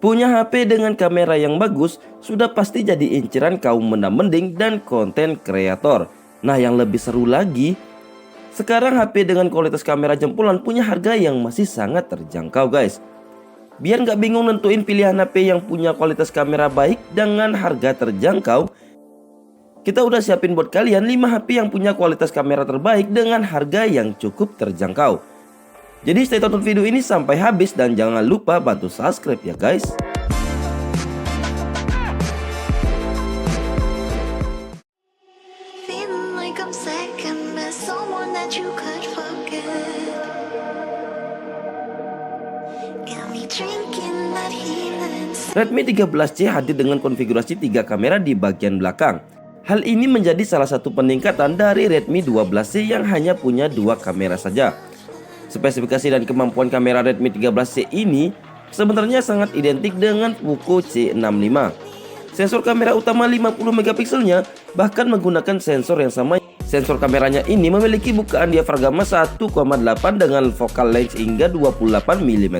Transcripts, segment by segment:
Punya HP dengan kamera yang bagus sudah pasti jadi inceran kaum mendam-mending dan konten kreator. Nah, yang lebih seru lagi, sekarang HP dengan kualitas kamera jempolan punya harga yang masih sangat terjangkau guys. Biar nggak bingung nentuin pilihan HP yang punya kualitas kamera baik dengan harga terjangkau, kita udah siapin buat kalian 5 HP yang punya kualitas kamera terbaik dengan harga yang cukup terjangkau. Jadi stay tonton video ini sampai habis dan jangan lupa bantu subscribe ya guys. Redmi 13C hadir dengan konfigurasi 3 kamera di bagian belakang. Hal ini menjadi salah satu peningkatan dari Redmi 12C yang hanya punya 2 kamera saja. Spesifikasi dan kemampuan kamera Redmi 13C ini sebenarnya sangat identik dengan Poco C65. Sensor kamera utama 50 megapikselnya bahkan menggunakan sensor yang sama. Sensor kameranya ini memiliki bukaan diafragma 1,8 dengan focal length hingga 28 mm.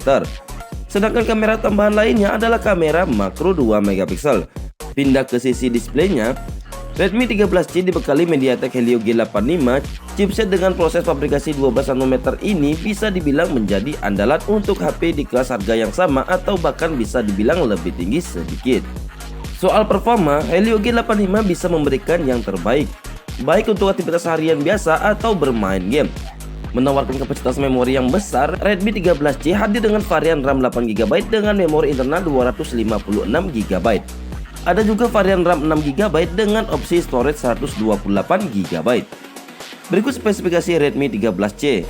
Sedangkan kamera tambahan lainnya adalah kamera makro 2 megapiksel. Pindah ke sisi displaynya, Redmi 13C dibekali MediaTek Helio G85. Chipset dengan proses fabrikasi 12 nanometer ini bisa dibilang menjadi andalan untuk HP di kelas harga yang sama atau bahkan bisa dibilang lebih tinggi sedikit. Soal performa, Helio G85 bisa memberikan yang terbaik, baik untuk aktivitas harian biasa atau bermain game. Menawarkan kapasitas memori yang besar, Redmi 13C hadir dengan varian RAM 8GB dengan memori internal 256GB. Ada juga varian RAM 6GB dengan opsi storage 128GB. Berikut spesifikasi Redmi 13C.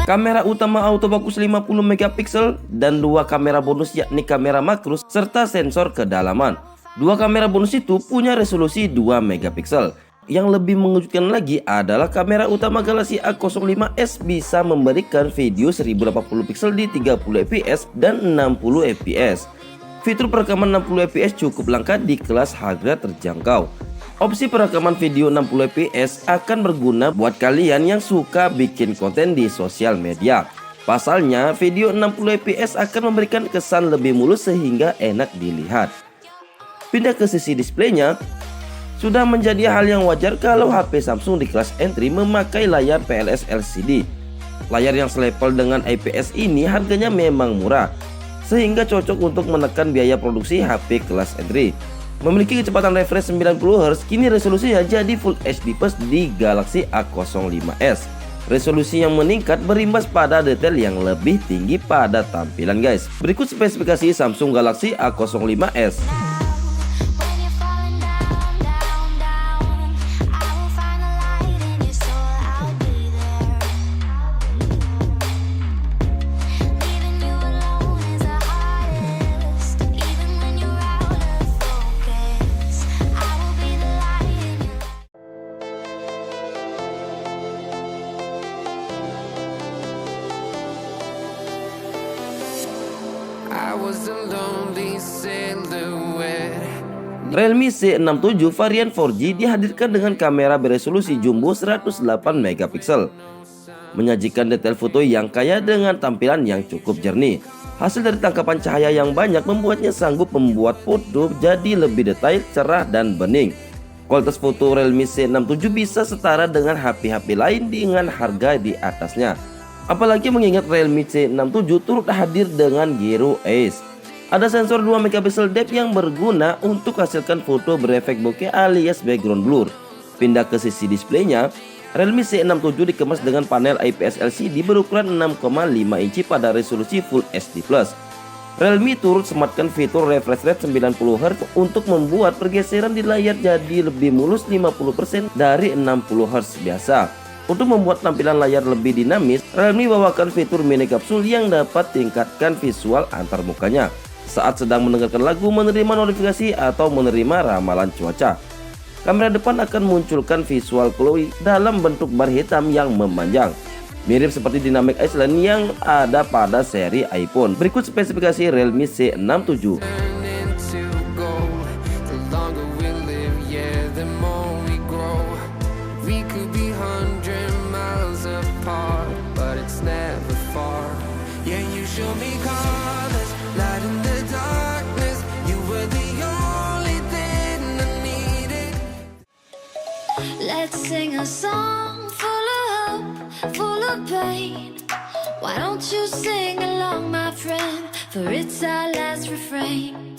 Kamera utama autofocus 50 megapiksel dan 2 kamera bonus yakni kamera makro serta sensor kedalaman. 2 kamera bonus itu punya resolusi 2 megapiksel. Yang lebih mengejutkan lagi adalah kamera utama Galaxy A05s bisa memberikan video 1080 piksel di 30 fps dan 60 fps. Fitur perekaman 60 fps cukup langka di kelas harga terjangkau. Opsi perekaman video 60 fps akan berguna buat kalian yang suka bikin konten di sosial media. Pasalnya, video 60 fps akan memberikan kesan lebih mulus sehingga enak dilihat. Pindah ke sisi displaynya, sudah menjadi hal yang wajar kalau HP Samsung di kelas entry memakai layar PLS LCD. Layar yang selevel dengan IPS ini harganya memang murah, sehingga cocok untuk menekan biaya produksi HP kelas entry. Memiliki kecepatan refresh 90Hz, kini resolusinya jadi Full HD Plus di Galaxy A05s. Resolusi yang meningkat berimbas pada detail yang lebih tinggi pada tampilan guys. Berikut spesifikasi Samsung Galaxy A05s. Realme C67 varian 4G dihadirkan dengan kamera beresolusi jumbo 108 megapiksel, menyajikan detail foto yang kaya dengan tampilan yang cukup jernih. Hasil dari tangkapan cahaya yang banyak membuatnya sanggup membuat foto jadi lebih detail, cerah, dan bening. Kualitas foto Realme C67 bisa setara dengan HP-HP lain dengan harga di atasnya. Apalagi mengingat Realme C67 turut hadir dengan Gyro Ace. Ada sensor 2 megapiksel depth yang berguna untuk hasilkan foto berefek bokeh alias background blur. Pindah ke sisi displaynya, Realme C67 dikemas dengan panel IPS LCD berukuran 6,5 inci pada resolusi Full HD+. Realme turut sematkan fitur refresh rate 90Hz untuk membuat pergeseran di layar jadi lebih mulus 50% dari 60Hz biasa. Untuk membuat tampilan layar lebih dinamis, Realme bawakan fitur mini kapsul yang dapat tingkatkan visual antar mukanya saat sedang mendengarkan lagu, menerima notifikasi, atau menerima ramalan cuaca. Kamera depan akan munculkan visual glowy dalam bentuk bar hitam yang memanjang, mirip seperti Dynamic Island yang ada pada seri iPhone. Berikut spesifikasi Realme C67. Let's sing a song full of hope, full of pain. Why don't you sing along, my friend, for it's our last refrain.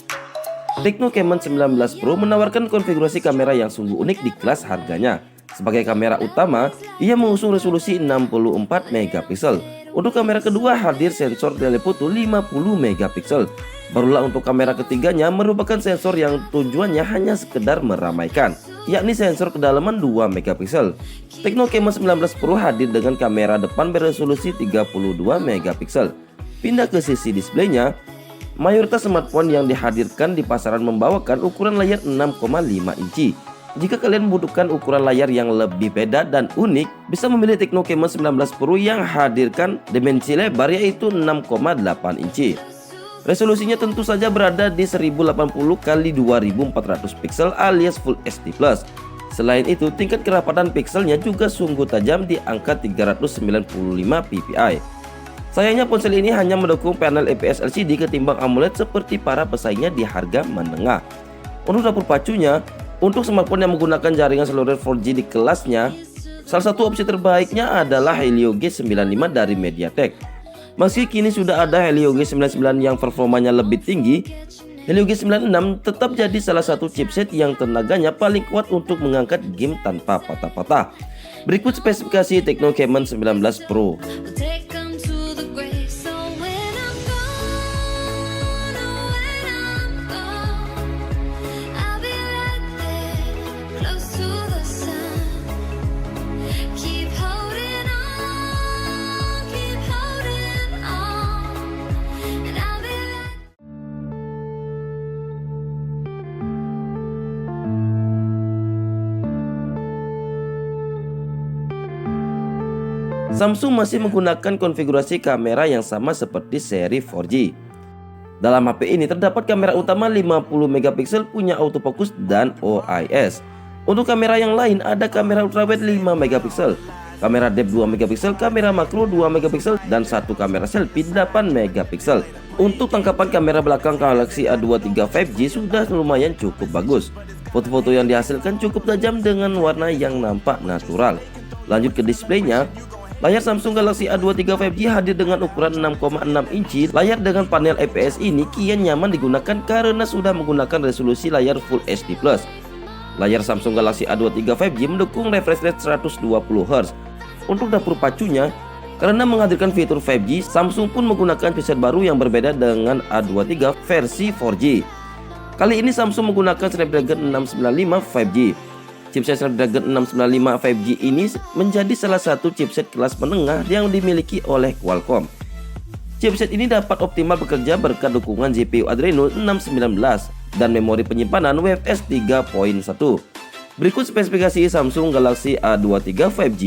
Tecno Camon 19 Pro menawarkan konfigurasi kamera yang sungguh unik di kelas harganya. Sebagai kamera utama, ia mengusung resolusi 64 megapiksel. Untuk kamera kedua hadir sensor telefoto 50 megapiksel. Barulah untuk kamera ketiganya merupakan sensor yang tujuannya hanya sekedar meramaikan, yakni sensor kedalaman 2 megapiksel. Tecno Camon 19 Pro hadir dengan kamera depan beresolusi 32 megapiksel. Pindah ke sisi displaynya, mayoritas smartphone yang dihadirkan di pasaran membawakan ukuran layar 6,5 inci. Jika kalian membutuhkan ukuran layar yang lebih beda dan unik, bisa memilih Tecno Camon 19 Pro yang hadirkan dimensi lebar yaitu 6,8 inci. Resolusinya tentu saja berada di 1080 x 2400 pixel alias Full HD+. Selain itu, tingkat kerapatan pikselnya juga sungguh tajam di angka 395 ppi. Sayangnya ponsel ini hanya mendukung panel IPS LCD ketimbang AMOLED seperti para pesaingnya di harga menengah. Untuk dapur pacunya, untuk smartphone yang menggunakan jaringan seluler 4G di kelasnya, salah satu opsi terbaiknya adalah Helio G95 dari MediaTek. Meski kini sudah ada Helio G99 yang performanya lebih tinggi, Helio G96 tetap jadi salah satu chipset yang tenaganya paling kuat untuk mengangkat game tanpa patah-patah. Berikut spesifikasi Tecno Camon 19 Pro. Samsung masih menggunakan konfigurasi kamera yang sama seperti seri 4G. Dalam HP ini terdapat kamera utama 50 megapiksel punya autofocus dan OIS. Untuk kamera yang lain ada kamera ultrawide 5 megapiksel, kamera depth 2 megapiksel, kamera makro 2 megapiksel, dan satu kamera selfie 8 megapiksel. Untuk tangkapan kamera belakang Galaxy A23 5G sudah lumayan cukup bagus. Foto-foto yang dihasilkan cukup tajam dengan warna yang nampak natural. Lanjut ke displaynya. Layar Samsung Galaxy A23 5G hadir dengan ukuran 6,6 inci. Layar dengan panel IPS ini kian nyaman digunakan karena sudah menggunakan resolusi layar Full HD+. Layar Samsung Galaxy A23 5G mendukung refresh rate 120Hz. Untuk dapur pacunya, karena menghadirkan fitur 5G, Samsung pun menggunakan chipset baru yang berbeda dengan A23 versi 4G. Kali ini Samsung menggunakan Snapdragon 695 5G. Chipset Snapdragon 695 5G ini menjadi salah satu chipset kelas menengah yang dimiliki oleh Qualcomm. Chipset ini dapat optimal bekerja berkat dukungan GPU Adreno 619 dan memori penyimpanan UFS 3.1. Berikut spesifikasi Samsung Galaxy A23 5G.